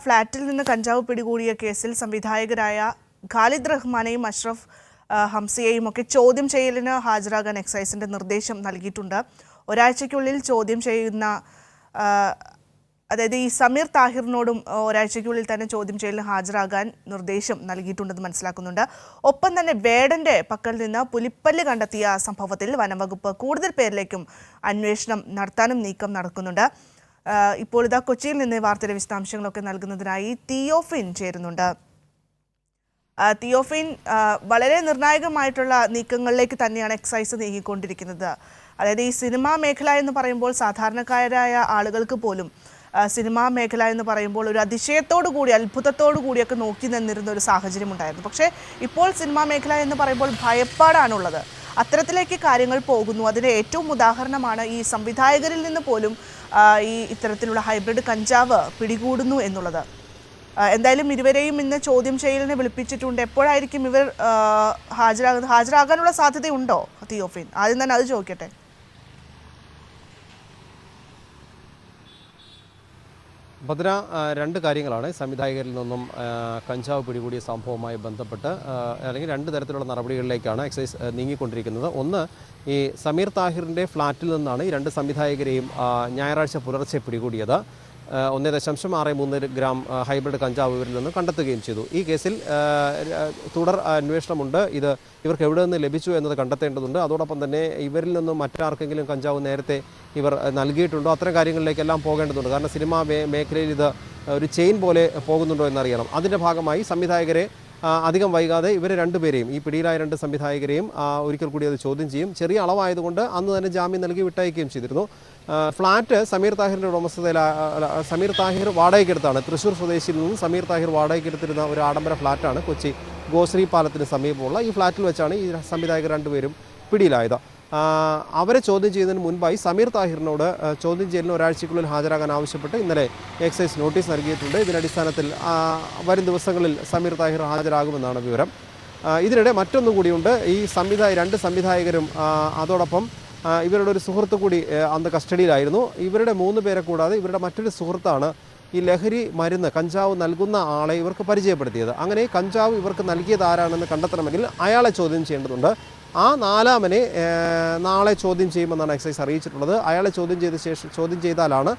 ഫ്ളാറ്റിൽ നിന്ന് കഞ്ചാവ് പിടികൂടിയ കേസിൽ സംവിധായകരായ ഖാലിദ് റഹ്മാനെയും അഷ്റഫ് ഹംസയെയും ഒക്കെ ചോദ്യം ചെയ്യലിന് ഹാജരാകാൻ എക്സൈസിന്റെ നിർദ്ദേശം നൽകിയിട്ടുണ്ട്. ഒരാഴ്ചയ്ക്കുള്ളിൽ ചോദ്യം ചെയ്യുന്ന അതായത് ഈ സമീർ താഹിറിനോടും ഒരാഴ്ചയ്ക്കുള്ളിൽ തന്നെ ചോദ്യം ചെയ്യലിന് ഹാജരാകാൻ നിർദ്ദേശം നൽകിയിട്ടുണ്ടെന്ന് മനസ്സിലാക്കുന്നുണ്ട്. ഒപ്പം തന്നെ വേടന്റെ പക്കൽ നിന്ന് പുലിപ്പല്ല് കണ്ടെത്തിയ സംഭവത്തിൽ വനംവകുപ്പ് കൂടുതൽ പേരിലേക്കും അന്വേഷണം നടത്താനും നീക്കം നടക്കുന്നുണ്ട്. ഇപ്പോൾ ഇതാ കൊച്ചിയിൽ നിന്ന് വാർത്തയുടെ വിശദാംശങ്ങളൊക്കെ നൽകുന്നതിനായി തിയോഫിൻ ചേരുന്നുണ്ട്. തിയോഫിൻ, വളരെ നിർണായകമായിട്ടുള്ള നീക്കങ്ങളിലേക്ക് തന്നെയാണ് എക്സൈസ് നീങ്ങിക്കൊണ്ടിരിക്കുന്നത്. അതായത് ഈ സിനിമാ മേഖല എന്ന് പറയുമ്പോൾ സാധാരണക്കാരായ ആളുകൾക്ക് പോലും സിനിമാ മേഖല എന്ന് പറയുമ്പോൾ ഒരു അതിശയത്തോടു കൂടി അത്ഭുതത്തോടു കൂടിയൊക്കെ നോക്കി നിന്നിരുന്ന ഒരു സാഹചര്യം ഉണ്ടായിരുന്നു. പക്ഷേ ഇപ്പോൾ സിനിമാ മേഖല എന്ന് പറയുമ്പോൾ ഭയപ്പാടാണുള്ളത്. അത്തരത്തിലേക്ക് കാര്യങ്ങൾ പോകുന്നു. അതിന് ഏറ്റവും ഉദാഹരണമാണ് ഈ സംവിധായകരിൽ നിന്ന് പോലും ഈ ഇത്തരത്തിലുള്ള ഹൈബ്രിഡ് കഞ്ചാവ് പിടികൂടുന്നു എന്നുള്ളത്. എന്തായാലും ഇരുവരെയും ഇന്ന് ചോദ്യം ചെയ്യലിനെ വിളിപ്പിച്ചിട്ടുണ്ട്. എപ്പോഴായിരിക്കും ഇവർ ഹാജരാകാനുള്ള സാധ്യതയുണ്ടോ തിയോഫിൻ? ആദ്യം തന്നെ അത് ചോദിക്കട്ടെ. ഭദ്ര, രണ്ട് കാര്യങ്ങളാണ് സംവിധായകരിൽ നിന്നും കഞ്ചാവ് പിടികൂടിയ സംഭവവുമായി ബന്ധപ്പെട്ട് അല്ലെങ്കിൽ രണ്ട് തരത്തിലുള്ള നടപടികളിലേക്കാണ് എക്സൈസ് നീങ്ങിക്കൊണ്ടിരിക്കുന്നത്. ഒന്ന്, ഈ സമീർ താഹിറിൻ്റെ ഫ്ളാറ്റിൽ നിന്നാണ് ഈ രണ്ട് സംവിധായകരെയും ഞായറാഴ്ച പുലർച്ചെ പിടികൂടിയത്. 1.63 ഗ്രാം ഹൈബ്രിഡ് കഞ്ചാവ് ഇവരിൽ നിന്ന് കണ്ടെത്തുകയും ചെയ്തു. ഈ കേസിൽ തുടർ അന്വേഷണമുണ്ട്. ഇവർക്ക് എവിടെ നിന്ന് ലഭിച്ചു എന്നത് കണ്ടെത്തേണ്ടതുണ്ട്. അതോടൊപ്പം തന്നെ ഇവരിൽ നിന്നും മറ്റാർക്കെങ്കിലും കഞ്ചാവ് നേരത്തെ ഇവർ നൽകിയിട്ടുണ്ടോ, അത്തരം കാര്യങ്ങളിലേക്കെല്ലാം പോകേണ്ടതുണ്ട്. കാരണം സിനിമാ മേഖലയിൽ ഇത് ഒരു ചെയിൻ പോലെ പോകുന്നുണ്ടോ എന്നറിയണം. അതിൻ്റെ ഭാഗമായി സംവിധായകരെ അധികം വൈകാതെ ഇവരെ രണ്ടുപേരെയും, ഈ പിടിയിലായ രണ്ട് സംവിധായകരെയും ഒരിക്കൽ കൂടി അത് ചോദ്യം ചെയ്യും. ചെറിയ അളവായതുകൊണ്ട് അന്ന് തന്നെ ജാമ്യം നൽകി വിട്ടയക്കുകയും ചെയ്തിരുന്നു. ഫ്ളാറ്റ് സമീർ താഹിറിൻ്റെ ഉടമസ്ഥതയിൽ സമീർ താഹിർ വാടകയ്ക്കെടുത്താണ്. തൃശ്ശൂർ സ്വദേശിയിൽ നിന്നും സമീർ താഹിർ വാടകയ്ക്കെടുത്തിരുന്ന ഒരു ആഡംബര ഫ്ളാറ്റാണ് കൊച്ചി ഗോശ്രീ പാലത്തിന് സമീപമുള്ള ഈ ഫ്ളാറ്റിൽ വെച്ചാണ് ഈ സംവിധായകർ രണ്ടുപേരും പിടിയിലായത്. അവരെ ചോദ്യം ചെയ്യുന്നതിന് മുൻപായി സമീർ താഹിറിനോട് ചോദ്യം ചെയ്യലിന് ഒരാഴ്ചയ്ക്കുള്ളിൽ ഹാജരാകാൻ ആവശ്യപ്പെട്ട് ഇന്നലെ എക്സൈസ് നോട്ടീസ് നൽകിയിട്ടുണ്ട്. ഇതിനടിസ്ഥാനത്തിൽ വരും ദിവസങ്ങളിൽ സമീർ താഹിർ ഹാജരാകുമെന്നാണ് വിവരം. ഇതിനിടെ മറ്റൊന്നുകൂടിയുണ്ട്. ഈ രണ്ട് സംവിധായകരും അതോടൊപ്പം ഇവരുടെ ഒരു സുഹൃത്ത് കൂടി അന്ന് കസ്റ്റഡിയിലായിരുന്നു. ഇവരുടെ 3 പേരെ കൂടാതെ ഇവരുടെ മറ്റൊരു സുഹൃത്താണ് ഈ ലഹരി മരുന്ന് കഞ്ചാവ് നൽകുന്ന ആളെ ഇവർക്ക് പരിചയപ്പെടുത്തിയത്. അങ്ങനെ കഞ്ചാവ് ഇവർക്ക് നൽകിയത് ആരാണെന്ന് കണ്ടെത്തണമെങ്കിൽ അയാളെ ചോദ്യം ചെയ്യേണ്ടതുണ്ട്. ആ 4-മനെ നാളെ ചോദ്യം ചെയ്യുമെന്നാണ് എക്സൈസ് അറിയിച്ചിട്ടുള്ളത്. അയാളെ ചോദ്യം ചെയ്താലാണ്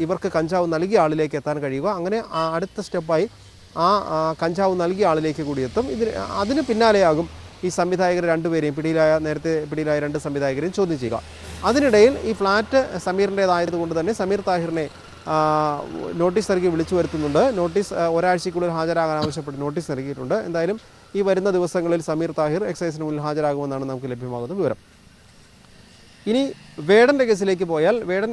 ഇവർക്ക് കഞ്ചാവ് നൽകിയ ആളിലേക്ക് എത്താൻ കഴിയുക. അങ്ങനെ അടുത്ത സ്റ്റെപ്പായി ആ കഞ്ചാവ് നൽകിയ ആളിലേക്ക് കൂടി എത്തും. അതിന് പിന്നാലെയാകും ഈ സംവിധായകർ രണ്ടുപേരെയും നേരത്തെ പിടിയിലായ രണ്ട് സംവിധായകരെയും ചോദ്യം ചെയ്യുക. അതിനിടയിൽ ഈ ഫ്ളാറ്റ് സമീറിൻ്റേതായതുകൊണ്ട് തന്നെ സമീർ താഹിറിനെ നോട്ടീസ് നൽകി വിളിച്ചു വരുത്തുന്നുണ്ട്. നോട്ടീസ് ഒരാഴ്ചയ്ക്കുള്ളിൽ ഹാജരാകാൻ ആവശ്യപ്പെട്ട് നോട്ടീസ് നൽകിയിട്ടുണ്ട്. എന്തായാലും ഈ വരുന്ന ദിവസങ്ങളിൽ സമീർ താഹിർ എക്സൈസിന് മുന്നിൽ ഹാജരാകുമെന്നാണ് നമുക്ക് ലഭ്യമാകുന്ന വിവരം. ഇനി വേടൻ്റെ കേസിലേക്ക് പോയാൽ, വേടൻ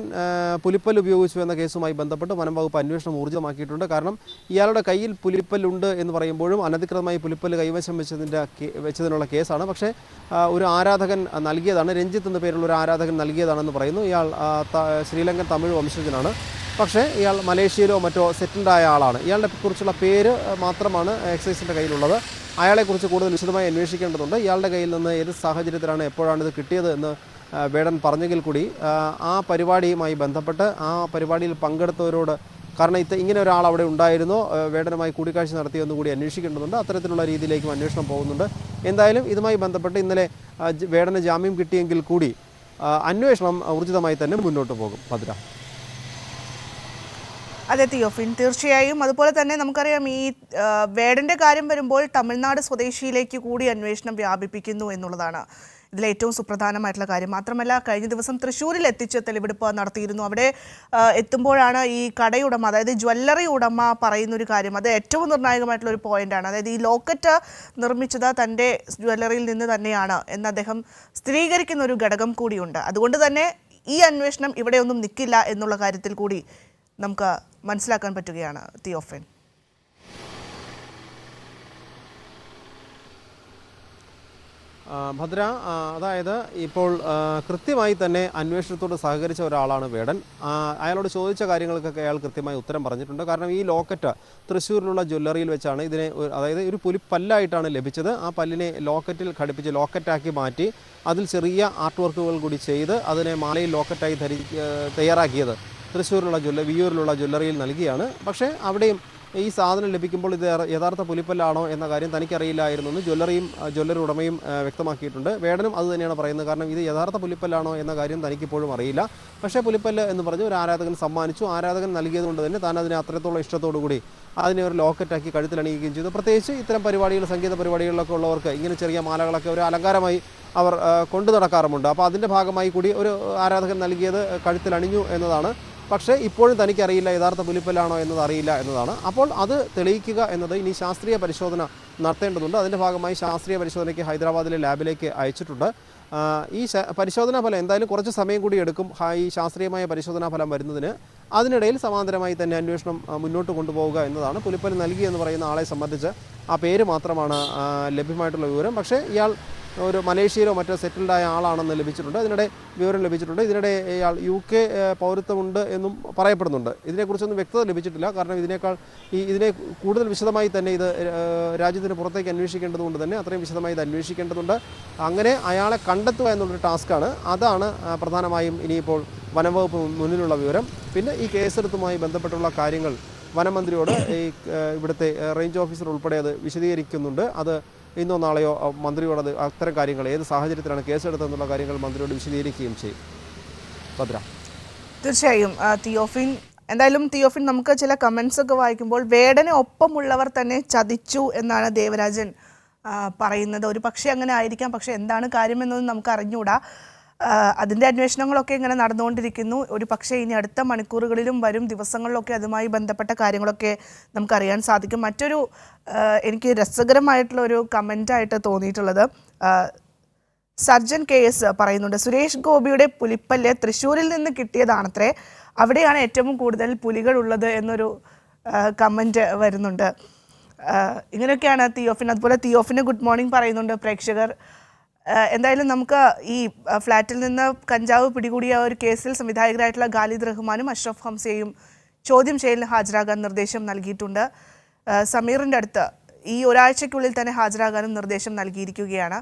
പുലിപ്പല്ല് ഉപയോഗിച്ചു എന്ന കേസുമായി ബന്ധപ്പെട്ട് വനംവകുപ്പ് അന്വേഷണം ഊർജ്ജിതമാക്കിയിട്ടുണ്ട്. കാരണം ഇയാളുടെ കയ്യിൽ പുലിപ്പല്ലുണ്ട് എന്ന് പറയുമ്പോഴും അനധികൃതമായി പുലിപ്പല്ല് കൈവശം വെച്ചതിനുള്ള കേസാണ്. പക്ഷേ ഒരു ആരാധകൻ നൽകിയതാണ്, രഞ്ജിത്ത് എന്ന പേരുള്ള ഒരു ആരാധകൻ നൽകിയതാണെന്ന് പറയുന്നു. ഇയാൾ ശ്രീലങ്കൻ തമിഴ് വംശജനാണ്. പക്ഷേ ഇയാൾ മലേഷ്യയിലോ മറ്റോ സെറ്റിൽഡായ ആളാണ്. ഇയാളുടെ കുറിച്ചുള്ള പേര് മാത്രമാണ് എക്സൈസിൻ്റെ കയ്യിലുള്ളത്. അയാളെക്കുറിച്ച് കൂടുതൽ വിശദമായി അന്വേഷിക്കേണ്ടതുണ്ട്. ഇയാളുടെ കയ്യിൽ നിന്ന് ഏത് സാഹചര്യത്തിലാണ് എപ്പോഴാണ് ഇത് കിട്ടിയത് എന്ന് വേടൻ പറഞ്ഞെങ്കിൽ കൂടി ആ പരിപാടിയുമായി ബന്ധപ്പെട്ട് ആ പരിപാടിയിൽ പങ്കെടുത്തവരോട്, കാരണം ഇങ്ങനെ ഒരാൾ അവിടെ ഉണ്ടായിരുന്നോ, വേടനുമായി കൂടിക്കാഴ്ച നടത്തിയെന്ന് കൂടി അന്വേഷിക്കേണ്ടതുണ്ട്. അത്തരത്തിലുള്ള രീതിയിലേക്കും അന്വേഷണം പോകുന്നുണ്ട്. എന്തായാലും ഇതുമായി ബന്ധപ്പെട്ട് ഇന്നലെ വേടന് ജാമ്യം കിട്ടിയെങ്കിൽ കൂടി അന്വേഷണം ഊർജിതമായി തന്നെ മുന്നോട്ട് പോകും. ഭദ്ര. അതെ തിയോഫിൻ, തീർച്ചയായും. അതുപോലെ തന്നെ നമുക്കറിയാം ഈ വേടന്റെ കാര്യം വരുമ്പോൾ തമിഴ്നാട് സ്വദേശിയിലേക്ക് കൂടി അന്വേഷണം വ്യാപിപ്പിക്കുന്നു എന്നുള്ളതാണ് ഇതിലേറ്റവും സുപ്രധാനമായിട്ടുള്ള കാര്യം. മാത്രമല്ല, കഴിഞ്ഞ ദിവസം തൃശ്ശൂരിൽ എത്തിച്ച് തെളിവെടുപ്പ് നടത്തിയിരുന്നു. അവിടെ എത്തുമ്പോഴാണ് ഈ കടയുടമ, അതായത് ജ്വല്ലറി ഉടമ പറയുന്നൊരു കാര്യം, അത് ഏറ്റവും നിർണായകമായിട്ടുള്ള ഒരു പോയിന്റാണ്. അതായത് ഈ ലോക്കറ്റ് നിർമ്മിച്ചത് തൻ്റെ ജ്വല്ലറിയിൽ നിന്ന് തന്നെയാണ് എന്ന് അദ്ദേഹം സ്ഥിരീകരിക്കുന്ന ഒരു ഘടകം കൂടിയുണ്ട്. അതുകൊണ്ട് തന്നെ ഈ അന്വേഷണം ഇവിടെയൊന്നും നിൽക്കില്ല എന്നുള്ള കാര്യത്തിൽ കൂടി നമുക്ക് മനസ്സിലാക്കാൻ പറ്റുകയാണ് തിയോഫിൻ. ഭദ്ര, അതായത് ഇപ്പോൾ കൃത്യമായി തന്നെ അന്വേഷണത്തോട് സഹകരിച്ച ഒരാളാണ് വേടൻ. അയാളോട് ചോദിച്ച കാര്യങ്ങൾക്കൊക്കെ അയാൾ കൃത്യമായി ഉത്തരം പറഞ്ഞിട്ടുണ്ട്. കാരണം ഈ ലോക്കറ്റ് തൃശ്ശൂരിലുള്ള ജ്വല്ലറിയിൽ വെച്ചാണ് അതായത് ഒരു പുലിപ്പല്ലായിട്ടാണ് ലഭിച്ചത്. ആ പല്ലിനെ ലോക്കറ്റിൽ ഘടിപ്പിച്ച് ലോക്കറ്റാക്കി മാറ്റി അതിൽ ചെറിയ ആർട്ട് വർക്കുകൾ കൂടി ചെയ്ത് അതിനെ മാലയിൽ ലോക്കറ്റായി തയ്യാറാക്കിയത് തൃശ്ശൂരിലുള്ള വിയ്യൂരിലുള്ള ജ്വല്ലറിയിൽ നൽകിയാണ്. പക്ഷേ അവിടെയും ഈ സാധനം ലഭിക്കുമ്പോൾ ഇത് യഥാർത്ഥ പുലിപ്പല്ലാണോ എന്ന കാര്യം തനിക്കറിയില്ലായിരുന്നു എന്ന് ജ്വല്ലറി ഉടമയും വ്യക്തമാക്കിയിട്ടുണ്ട്. വേടനും അത് തന്നെയാണ് പറയുന്നത്. കാരണം ഇത് യഥാർത്ഥ പുലിപ്പല്ലാണോ എന്ന കാര്യം തനിക്കിപ്പോഴും അറിയില്ല. പക്ഷേ പുലിപ്പല്ല് എന്ന് പറഞ്ഞ് ഒരു ആരാധകൻ സമ്മാനിച്ചു. ആരാധകൻ നൽകിയതുകൊണ്ട് തന്നെ താൻ അതിനെ അത്രത്തോളം ഇഷ്ടത്തോടു കൂടി അതിനെ ഒരു ലോക്കറ്റാക്കി കഴുത്തിലണിയുകയും ചെയ്തു. പ്രത്യേകിച്ച് ഇത്തരം പരിപാടികൾ, സംഗീത പരിപാടികളിലൊക്കെ ഉള്ളവർക്ക് ഇങ്ങനെ ചെറിയ മാലകളൊക്കെ ഒരു അലങ്കാരമായി അവർ കൊണ്ടു നടക്കാറുമുണ്ട്. അപ്പോൾ അതിൻ്റെ ഭാഗമായി കൂടി ഒരു ആരാധകൻ നൽകിയത് കഴുത്തിലണിഞ്ഞു എന്നതാണ്. പക്ഷേ ഇപ്പോഴും തനിക്കറിയില്ല യഥാർത്ഥ പുലിപ്പല്ലാണോ എന്നത് അറിയില്ല എന്നതാണ്. അപ്പോൾ അത് തെളിയിക്കുക എന്നത് ഇനി ശാസ്ത്രീയ പരിശോധന നടത്തേണ്ടതുണ്ട്. അതിൻ്റെ ഭാഗമായി ശാസ്ത്രീയ പരിശോധനയ്ക്ക് ഹൈദരാബാദിലെ ലാബിലേക്ക് അയച്ചിട്ടുണ്ട്. ഈ പരിശോധനാ ഫലം എന്തായാലും കുറച്ച് സമയം കൂടി എടുക്കും ഈ ശാസ്ത്രീയമായ പരിശോധനാ ഫലം വരുന്നതിന്. അതിനിടയിൽ സമാന്തരമായി തന്നെ അന്വേഷണം മുന്നോട്ട് കൊണ്ടുപോവുക എന്നതാണ്. പുലിപ്പല്ല് നൽകി എന്ന് പറയുന്ന ആളെ സംബന്ധിച്ച് ആ പേര് മാത്രമാണ് ലഭ്യമായിട്ടുള്ള വിവരം. പക്ഷേ ഇയാൾ ഒരു മലേഷ്യയിലോ മറ്റോ സെറ്റിൽഡായ ആളാണെന്ന് ലഭിച്ചിട്ടുണ്ട്. വിവരം ലഭിച്ചിട്ടുണ്ട്. ഇതിനിടെ ഇയാൾ UK പൗരത്വമുണ്ട് എന്നും പറയപ്പെടുന്നുണ്ട്. ഇതിനെക്കുറിച്ചൊന്നും വ്യക്തത ലഭിച്ചിട്ടില്ല. കാരണം ഇതിനെ കൂടുതൽ വിശദമായി തന്നെ ഇത് രാജ്യത്തിന് പുറത്തേക്ക് അന്വേഷിക്കേണ്ടതുകൊണ്ട് തന്നെ അത്രയും വിശദമായി ഇത് അന്വേഷിക്കേണ്ടതുണ്ട്. അങ്ങനെ അയാളെ കണ്ടെത്തുക എന്നുള്ളൊരു ടാസ്ക്കാണ്. അതാണ് പ്രധാനമായും ഇനിയിപ്പോൾ വനംവകുപ്പ് മുന്നിലുള്ള വിവരം. പിന്നെ ഈ കേസെടുത്തുമായി ബന്ധപ്പെട്ടുള്ള കാര്യങ്ങൾ വനമന്ത്രിയോട് ഇവിടുത്തെ റേഞ്ച് ഓഫീസർ ഉൾപ്പെടെ അത് വിശദീകരിക്കുന്നുണ്ട്. അത് ഇന്നോ നാളെയോ മന്ത്രിയോട് അത്തരം കാര്യങ്ങൾ ഏത് സാഹചര്യത്തിലാണ് കേസെടുത്തതെന്നുള്ള കാര്യങ്ങൾ മന്ത്രിയോട് വിശദീകരിക്കുകയും ചെയ്യും. ഭദ്ര. തീർച്ചയായും തിയോഫിൻ നമുക്ക് ചില കമൻസ് ഒക്കെ വായിക്കുമ്പോൾ വേടനെ ഒപ്പമുള്ളവർ തന്നെ ചതിച്ചു എന്നാണ് ദേവരാജൻ പറയുന്നത്. ഒരു പക്ഷേ അങ്ങനെ ആയിരിക്കാം. പക്ഷെ എന്താണ് കാര്യമെന്നൊന്നും നമുക്ക് അറിഞ്ഞുകൂടാ. അതിൻ്റെ അന്വേഷണങ്ങളൊക്കെ ഇങ്ങനെ നടന്നുകൊണ്ടിരിക്കുന്നു. ഒരു പക്ഷേ ഇനി അടുത്ത മണിക്കൂറുകളിലും വരും ദിവസങ്ങളിലൊക്കെ അതുമായി ബന്ധപ്പെട്ട കാര്യങ്ങളൊക്കെ നമുക്കറിയാൻ സാധിക്കും. മറ്റൊരു എനിക്ക് രസകരമായിട്ടുള്ള ഒരു കമൻ്റായിട്ട് തോന്നിയിട്ടുള്ളത് സർജൻ KS പറയുന്നുണ്ട്, സുരേഷ് ഗോപിയുടെ പുലിപ്പല്ല് തൃശ്ശൂരിൽ നിന്ന് കിട്ടിയതാണത്രേ, അവിടെയാണ് ഏറ്റവും കൂടുതൽ പുലികൾ ഉള്ളത് എന്നൊരു കമൻറ്റ് വരുന്നുണ്ട്. ഇങ്ങനെയൊക്കെയാണ് തിയോഫിൻ. അതുപോലെ തിയോഫിന് ഗുഡ് മോർണിംഗ് പറയുന്നുണ്ട് പ്രേക്ഷകർ. എന്തായാലും നമുക്ക് ഈ ഫ്ലാറ്റിൽ നിന്ന് കഞ്ചാവ് പിടികൂടിയ ഒരു കേസിൽ സംവിധായകരായിട്ടുള്ള ഖാലിദ് റഹ്മാനും അഷ്റഫ് ഹംസയെയും ചോദ്യം ചെയ്യലിന് ഹാജരാകാൻ നിർദ്ദേശം നൽകിയിട്ടുണ്ട്. സമീറിൻ്റെ അടുത്ത് ഈ ഒരാഴ്ചയ്ക്കുള്ളിൽ തന്നെ ഹാജരാകാനും നിർദ്ദേശം നൽകിയിരിക്കുകയാണ്.